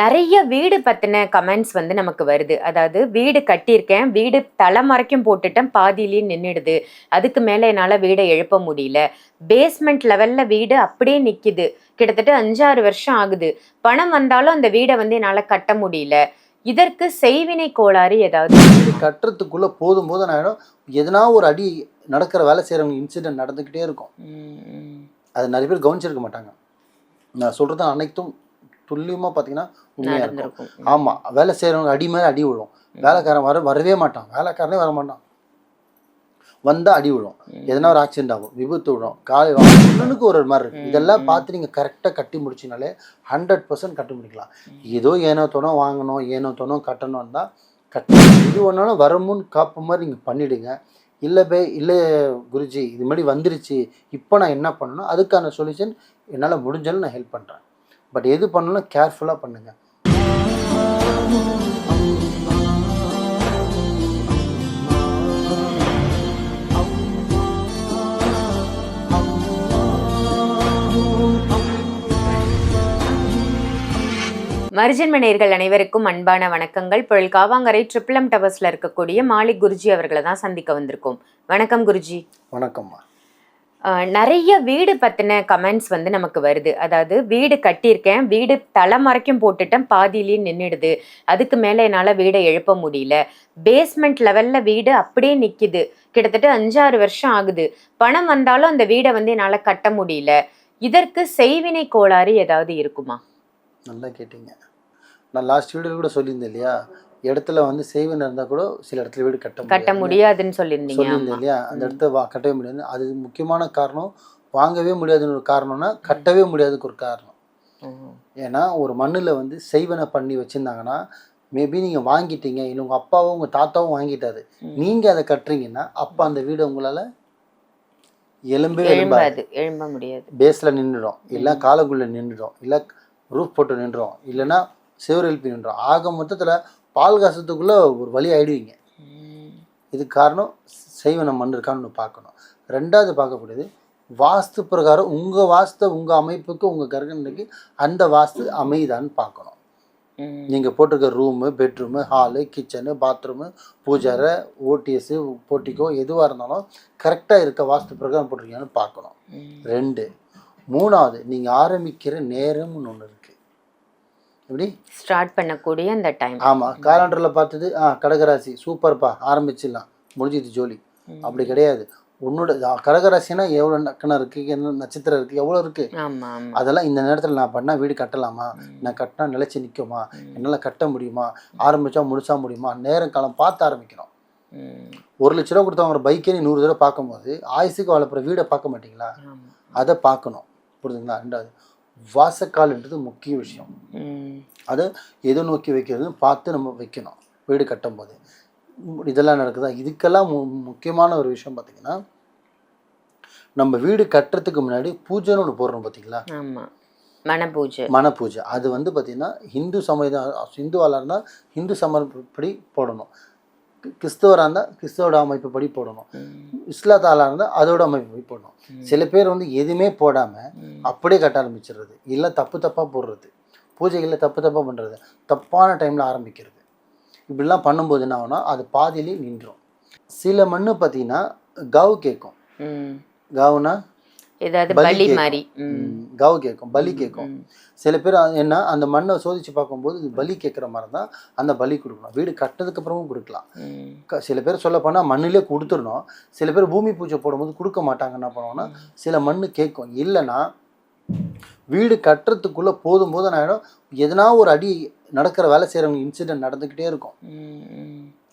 நெறைய வீடு பத்தின கமெண்ட்ஸ் வந்து நமக்கு வருது. அதாவது வீடு கட்டியிருக்கேன், வீடு தளம் வரைக்கும் போட்டுட்டேன், பாதியிலேயே நின்னுடுது. அதுக்கு மேல என்னால வீட எழுப்ப முடியல. பேஸ்மெண்ட் லெவல்ல வீடு அப்படியே நிக்குது. கிட்டத்தட்ட 5, 6 வருஷம் ஆகுது. பணம் வந்தாலும் அந்த வீட வந்து என்னால கட்ட முடியல. இதற்கு செய்வினை கோளாறு ஏதாவது? வீடு கட்டுறதுக்குள்ள போதும் போது நான் எதனா ஒரு அடி நடக்கிற வேலை செய்கிறவங்க இன்சிடென்ட் நடந்துக்கிட்டே இருக்கும். அது நிறைய பேர் கவனிச்சிருக்க மாட்டாங்க. நான் சொல்கிறது அனைத்தும் துல்லியமாக பார்த்தீங்கன்னா உண்மையாக இருக்கும். ஆமாம், வேலை செய்கிறவங்க அடி மேலே அடி விழும். வேலைக்காரன் வரவே மாட்டான், வேலைக்காரனே வர மாட்டான். வந்தால் அடி விழும், எதனா ஒரு ஆக்சிடென்ட் ஆகும், விபத்து விடும், காலை ஒன்றுக்கு ஒரு மாதிரி இருக்குது. இதெல்லாம் பார்த்து நீங்கள் கரெக்டாக கட்டி முடிச்சினாலே 100% கட்டி முடிக்கலாம். ஏதோ ஏனோ தோணோ வாங்கணும், ஏனோ தோணோ கட்டணும் தான் கட்ட. இது ஒன்றாலும் வரமுன்னு காப்பு மாதிரி நீங்கள் பண்ணிவிடுங்க. இல்லை குருஜி இது மாதிரி வந்துருச்சு, இப்போ நான் என்ன பண்ணணும், அதுக்கான சொல்யூஷன் என்னால் முடிஞ்சாலும் நான் ஹெல்ப் பண்ணுறேன். பட் எது பண்ணணும் கேர்ஃபுல்லாக பண்ணுங்கள். மர்ஜன்ம நேயர்கள் அனைவருக்கும் அன்பான வணக்கங்கள். புழல் காவாங்கரை ட்ரிபிள் டவர்ஸ்ல இருக்கக்கூடிய மாலிக் குருஜி அவர்களை தான் சந்திக்க வந்திருக்கோம். வணக்கம் குருஜி. வணக்கம்மா. நிறைய வீடு பத்தின கமெண்ட்ஸ் வந்து நமக்கு வருது. அதாவது வீடு கட்டியிருக்கேன், வீடு தளம் வரைக்கும் போட்டுட்டேன், பாதியிலேயே நின்னுடுது. அதுக்கு மேல என்னால வீடை எழுப்ப முடியல. பேஸ்மெண்ட் லெவல்ல வீடு அப்படியே நிக்குது. கிட்டத்தட்ட 5, 6 வருஷம் ஆகுது. பணம் வந்தாலும் அந்த வீடை வந்து என்னால கட்ட முடியல. இதற்கு செய்வினை கோளாறு ஏதாவது இருக்குமா? நல்லா கேட்டீங்க. நான் லாஸ்ட் வீடியோவில் கூட சொல்லியிருந்தேன் இல்லையா, இடத்துல வந்து செய்வன் இருந்தால் கூட சில இடத்துல வீடு கட்ட முடியாதுன்னு சொல்லியிருந்தேன் இல்லையா. அந்த இடத்த கட்டவே முடியாது. அது முக்கியமான காரணம் வாங்கவே முடியாதுன்னு ஒரு காரணம்னா கட்டவே முடியாதுக்கு ஒரு காரணம். ஏன்னா ஒரு மண்ணில் வந்து செய்வனை பண்ணி வச்சுருந்தாங்கன்னா மேபி நீங்கள் வாங்கிட்டீங்க, இல்லை உங்கள் அப்பாவும் உங்கள் தாத்தாவும் வாங்கிட்டாரு, நீங்கள் அதை கட்டுறீங்கன்னா அப்போ அந்த வீடு உங்களால் எழும்ப முடியாது. பேஸில் நின்றுடும், இல்லை காலக்குள்ளே நின்றுடும், இல்லை ரூஃப் போட்டு நின்றுடும், இல்லைன்னா செவர் எழுப்பி நின்றோம். ஆக மொத்தத்தில் பால் காசத்துக்குள்ளே ஒரு வழி ஆகிடுவீங்க. இதுக்கு காரணம் செய்வன மண் இருக்கான்னு பார்க்கணும். ரெண்டாவது பார்க்கக்கூடியது வாஸ்து பிரகாரம் உங்கள் வாஸ்து உங்கள் அமைப்புக்கு உங்கள் கர்கனுக்கு அந்த வாஸ்து அமைதான்னு பார்க்கணும். நீங்கள் போட்டிருக்க room, bedroom, hall, kitchen, bathroom, பூஜாரை, ஓடிஎஸ்ஸு, போட்டிக்கோ எதுவாக இருந்தாலும் கரெக்டாக இருக்க வாஸ்து பிரகாரம் போட்டிருக்கீங்கன்னு பார்க்கணும். 2, 3வது நீங்கள் ஆரம்பிக்கிற நேரம்னு ஒன்று இருக்குது. எப்படி ஸ்டார்ட் பண்ணக்கூடிய அந்த டைம். ஆமாம், காலண்டரில் பார்த்தது கடகராசி சூப்பர்ப்பா ஆரம்பிச்சிடலாம், முடிஞ்சிது ஜோலி. அப்படி கிடையாது. உன்னோட கடகராசினா எவ்வளோ நக்கணம் இருக்குது, என்ன நட்சத்திரம் இருக்குது, எவ்வளோ இருக்குது, அதெல்லாம் இந்த நேரத்தில் நான் பண்ணால் வீடு கட்டலாமா, நான் கட்டினா நிலச்சி நிற்குமா, என்னால் கட்ட முடியுமா, ஆரம்பித்தா முடிச்சா முடியுமா, நேரம் காலம் பார்த்து ஆரம்பிக்கணும். 1 லட்ச ரூபா கொடுத்தவங்க பைக்கே 100 தடவை பார்க்கும்போது ஆயுசுக்கு வளர்ப்புற வீடை பார்க்க மாட்டிங்களா, அதை பார்க்கணும். புரியுதுங்களா. 2வது வாசக்கால்ன்றது முக்கிய விஷயம். அதை எதை நோக்கி வைக்கிறதுன்னு பார்த்து நம்ம வைக்கணும் வீடு கட்டும் போது. இதெல்லாம் நடக்குதா. இதுக்கெல்லாம் முக்கியமான ஒரு விஷயம் பார்த்திங்கன்னா, நம்ம வீடு கட்டுறதுக்கு முன்னாடி பூஜைன்னு ஒன்று போடுறோம் பார்த்தீங்களா, மனப்பூஜை. அது வந்து பார்த்திங்கன்னா ஹிந்துவாலாக இருந்தால் ஹிந்து சமர்ப்படி போடணும், கிறிஸ்தவராக இருந்தால் கிறிஸ்தவோட அமைப்பு படி போடணும், இஸ்லாத்தாலாக இருந்தால் அதோட அமைப்பு படி போடணும். சில பேர் வந்து எதுவுமே போடாமல் அப்படியே கட்ட ஆரம்பிச்சிடுறது, இல்லை தப்பாக போடுறது, பூஜைகளில் தப்பாக பண்ணுறது, தப்பான டைமில் ஆரம்பிக்கிறது. இப்படிலாம் பண்ணும்போது என்ன ஆகுனா அது பாதியிலே நின்றோம். சில மண்ணு பார்த்தீங்கன்னா கவு கேட்கும். கவுனா ஏதாவது கவு கேட்கும், பலி கேட்கும். சில பேர் என்ன அந்த மண்ணை சோதிச்சு பார்க்கும்போது இது பலி கேட்குற மாதிரி தான் அந்த பலி கொடுக்கணும். வீடு கட்டதுக்கு அப்புறமும் கொடுக்கலாம். சில பேர் சொல்ல போனால் மண்ணிலே கொடுத்துடணும். சில பேர் பூமி பூஜை போடும்போது கொடுக்க மாட்டாங்க. என்ன பண்ணுவாங்கன்னா சில மண்ணு கேட்கும். இல்லைன்னா வீடு கட்டுறதுக்குள்ளே போதும் நான் எதனா ஒரு அடி நடக்கிற வேலை செய்கிறவங்க இன்சிடென்ட் நடந்துக்கிட்டே இருக்கும்.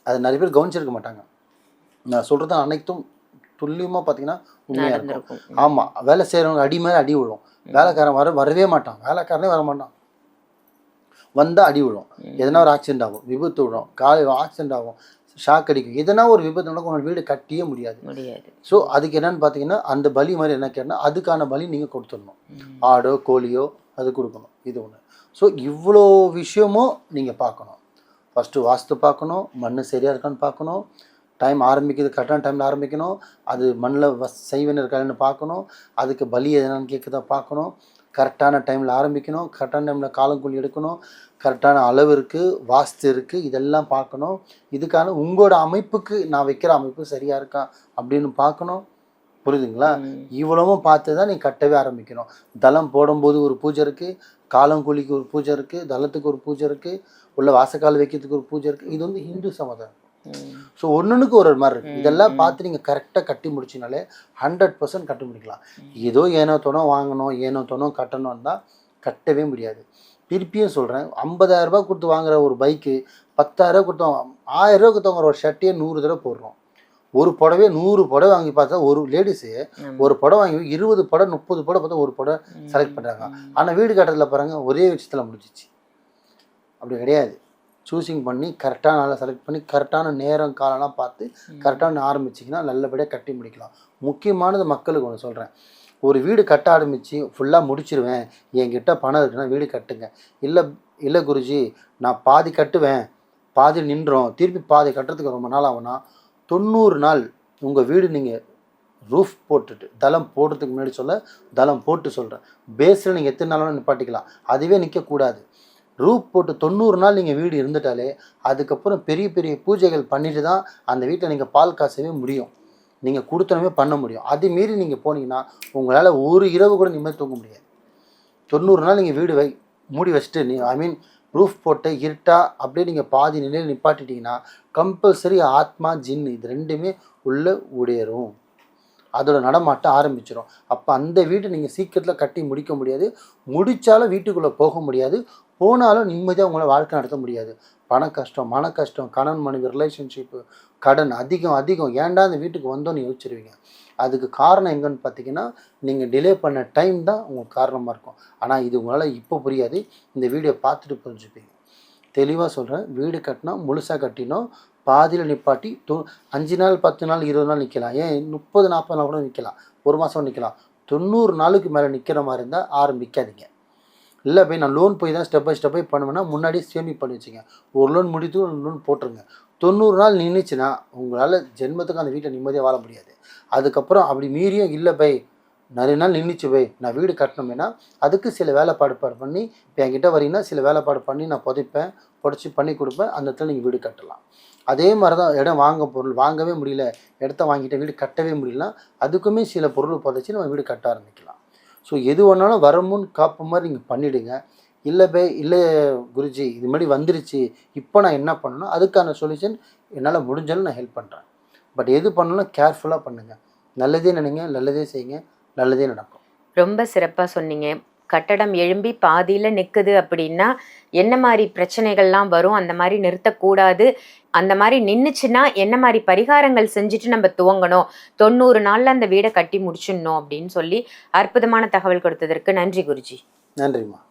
அது நிறைய பேர் கவனிச்சிருக்க மாட்டாங்க. நான் சொல்கிறது அனைத்தும் துல்லியமாக பார்த்தீங்கன்னா உண்மையாக இருக்கும். ஆமாம், வேலை செய்கிறவங்க அடி மேலே அடி விழும், வேலைக்காரன் வரவே மாட்டான், வேலைக்காரனே வர மாட்டான். வந்தால் அடி விழும், எதனா ஒரு ஆக்சிடென்ட் ஆகும், விபத்து விடும், காலை ஆக்சிடென்ட் ஆகும், ஷாக் அடிக்கும், எதனா ஒரு விபத்து நடக்கும், உங்கள் வீடு கட்டியே முடியாது. ஸோ அதுக்கு என்னென்னு பார்த்தீங்கன்னா அந்த பலி மாதிரி என்ன கேட்டால் அதுக்கான பலி நீங்கள் கொடுத்துடணும். ஆடோ கோழியோ அது கொடுக்கணும். இது ஒன்று. ஸோ இவ்வளோ விஷயமும் நீங்கள் பார்க்கணும். ஃபஸ்ட்டு வாஸ்து பார்க்கணும், மண் சரியாக இருக்கான்னு பார்க்கணும், டைம் ஆரம்பிக்குது கரெக்டான டைமில் ஆரம்பிக்கணும், அது மண்ணில் செய்வன இருக்கான்னு பார்க்கணும், அதுக்கு பலி எதனான்னு கேட்குதா பார்க்கணும், கரெக்டான டைமில் ஆரம்பிக்கணும், கரெக்டான டைமில் காலங்கூலி எடுக்கணும், கரெக்டான அளவு இருக்குது, வாஸ்து இருக்குது, இதெல்லாம் பார்க்கணும். இதுக்கான உங்களோட அமைப்புக்கு நான் வைக்கிற அமைப்பு சரியாக இருக்கா அப்படின்னு பார்க்கணும். புரியுதுங்களா? இவ்வளவும் பார்த்து தான் நீ கட்டவே ஆரம்பிக்கணும். தளம் போடும்போது ஒரு பூஜை இருக்குது, காலங்கூலிக்கு ஒரு பூஜை இருக்குது, தளத்துக்கு ஒரு பூஜை இருக்குது, உள்ள வாசக்கால் வைக்கிறதுக்கு ஒரு பூஜை இருக்குது. இது வந்து ஹிந்து சமுதாயம். ஸோ ஒன்றுக்கு ஒரு மாதிரி இருக்குது. இதெல்லாம் பார்த்து நீங்கள் கரெக்டாக கட்டி முடிச்சினாலே 100% கட்டி முடிக்கலாம். ஏதோ ஏனோ தோணோ வாங்கணும், ஏனோ தோணோ கட்டணும் தான் கட்டவே முடியாது. திருப்பியும் சொல்கிறேன், 50,000 ரூபாய் கொடுத்து வாங்குற ஒரு பைக்கு 10,000 கொடுத்து 1000 ரூபா கொடுத்து வாங்குற ஒரு ஷர்ட்டையே 100 தடவை போடுறோம். ஒரு புடவையே 100 புடவை வாங்கி பார்த்தா ஒரு லேடிஸு ஒரு புடவை வாங்கி 20 புடவை 30 புடவை பார்த்தா ஒரு புடவை செலக்ட் பண்ணுறாங்க. ஆனால் வீடு கட்டுறதுல பாருங்கள் ஒரே விஷயத்தில் முடிச்சிச்சு. அப்படி கிடையாது. சூஸிங் பண்ணி கரெக்டான ஆளை செலக்ட் பண்ணி கரெக்டான நேரம் காலம்லாம் பார்த்து கரெக்டான ஆரம்பிச்சிங்கன்னா நல்லபடியாக கட்டி முடிக்கலாம். முக்கியமானது மக்களுக்கு ஒன்று சொல்கிறேன், ஒரு வீடு கட்ட ஆரம்பித்து ஃபுல்லாக முடிச்சிருவேன், என்கிட்ட பணம் இருக்குன்னா வீடு கட்டுங்க. இல்லை குருஜி நான் பாதி கட்டுவேன், பாதி நின்றோம், திருப்பி பாதி கட்டுறதுக்கு ரொம்ப நாள் ஆகும்னா 90 நாள் உங்கள் வீடு நீங்கள் ரூஃப் போட்டுட்டு தளம் போடுறதுக்கு முன்னாடி தளம் போட்டு சொல்கிறேன். பேஸில் நீங்கள் எத்தனை நாளும் நிப்பாட்டிக்கலாம், அதுவே நிற்கக்கூடாது. ரூஃப் போட்டு 90 நாள் நீங்கள் வீடு இருந்துட்டாலே அதுக்கப்புறம் பெரிய பெரிய பூஜைகள் பண்ணிட்டு தான் அந்த வீட்டில் நீங்கள் பால் காசவே முடியும், நீங்கள் கொடுத்தனமே பண்ண முடியும். அது மீறி நீங்கள் போனீங்கன்னா உங்களால் ஒரு இரவு கூட நிம்மதி தூங்க முடியாது. 90 நாள் நீங்கள் வீடு மூடி வச்சுட்டு ரூஃப் போட்டு இருட்டா அப்படியே நீங்கள் பாதி நிலையில் நிப்பாட்டிட்டீங்கன்னா கம்பல்சரி ஆத்மா ஜின் இது ரெண்டுமே உள்ளே ஊடேறும், அதோட நடமாட்டம் ஆரம்பிச்சிடும். அப்போ அந்த வீட்டை நீங்கள் சீக்கிரத்தில் கட்டி முடிக்க முடியாது, முடித்தாலும் வீட்டுக்குள்ளே போக முடியாது, போனாலும் நிம்மதியாக உங்களை வாழ்க்கை நடத்த முடியாது. பண கஷ்டம், மன கஷ்டம், கணவன் மனைவி ரிலேஷன்ஷிப்பு, கடன் அதிகம் ஏன்டா அந்த வீட்டுக்கு வந்தோன்னு யோசிச்சிருவீங்க. அதுக்கு காரணம் எங்கன்னு பார்த்தீங்கன்னா நீங்கள் டிலே பண்ண டைம் தான் உங்களுக்கு காரணமாக இருக்கும். ஆனால் இது உங்களால் இப்போ புரியாது, இந்த வீடியோ பார்த்துட்டு புரிஞ்சுப்பீங்க. தெளிவாக சொல்கிறேன், வீடு கட்டினா முழுசாக கட்டினோம், பாதியில் நிப்பாட்டி 5 நாள் 10 நாள் 20 நாள் நிற்கலாம், ஏன் 30-40 நாள் கூட நிற்கலாம், ஒரு மாதம் நிற்கலாம். 90 நாளுக்கு மேலே நிற்கிற மாதிரி இருந்தால் ஆரம்பிக்காதீங்க. இல்லை போய் நான் லோன் போய் தான் ஸ்டெப் பை ஸ்டெப் பண்ணுவேன்னா முன்னாடியே சேமிப்பு பண்ணி வச்சுங்க. ஒரு லோன் முடித்து ஒரு லோன் போட்டுருங்க. 90 நாள் நின்றுச்சுன்னா உங்களால் ஜென்மத்துக்கு அந்த வீட்டை நிம்மதியாக வாழ முடியாது. அதுக்கப்புறம் அப்படி மீறியும் இல்லை பை நிறைய நாள் நின்றுச்சு பை நான் வீடு கட்டணுமேனா அதுக்கு சில வேலைப்பாடு பண்ணி இப்போ என்கிட்ட வரீங்கன்னா சில வேலைப்பாடு பண்ணி நான் புதைச்சி பண்ணி கொடுப்பேன். அந்த இடத்துல நீங்கள் வீடு கட்டலாம். அதே மாதிரி தான் இடம் பொருள் வாங்கவே முடியல, இடத்த வாங்கிட்ட வீடு கட்டவே முடியலனா அதுக்குமே சில பொருள் புதைச்சி நம்ம வீடு கட்ட ஆரம்பிக்கலாம். ஸோ எது வேணாலும் வரமுன்னு காப்பு மாதிரி நீங்கள் பண்ணிவிடுங்க. இல்லை குருஜி இது மாதிரி வந்துருச்சு, இப்போ நான் என்ன பண்ணணும், அதுக்கான சொல்யூஷன் என்னால் முடிஞ்சாலும் நான் ஹெல்ப் பண்ணுறேன். பட் எது பண்ணணும் கேர்ஃபுல்லாக பண்ணுங்கள். நல்லதே நினைங்க, நல்லதே செய்யுங்க, நல்லதே நடக்கும். ரொம்ப சிறப்பாக சொன்னீங்க. கட்டடம் எழும்பி பாதியில் நிற்குது அப்படின்னா என்ன மாதிரி பிரச்சனைகள்லாம் வரும், அந்த மாதிரி நிறுத்தக்கூடாது, அந்த மாதிரி நின்றுச்சுன்னா என்ன மாதிரி பரிகாரங்கள் செஞ்சுட்டு நம்ம துவங்கணும், 90 நாளில் அந்த வீடை கட்டி முடிச்சிடணும் அப்படின்னு சொல்லி அற்புதமான தகவல் கொடுத்ததற்கு நன்றி குருஜி. நன்றிம்மா.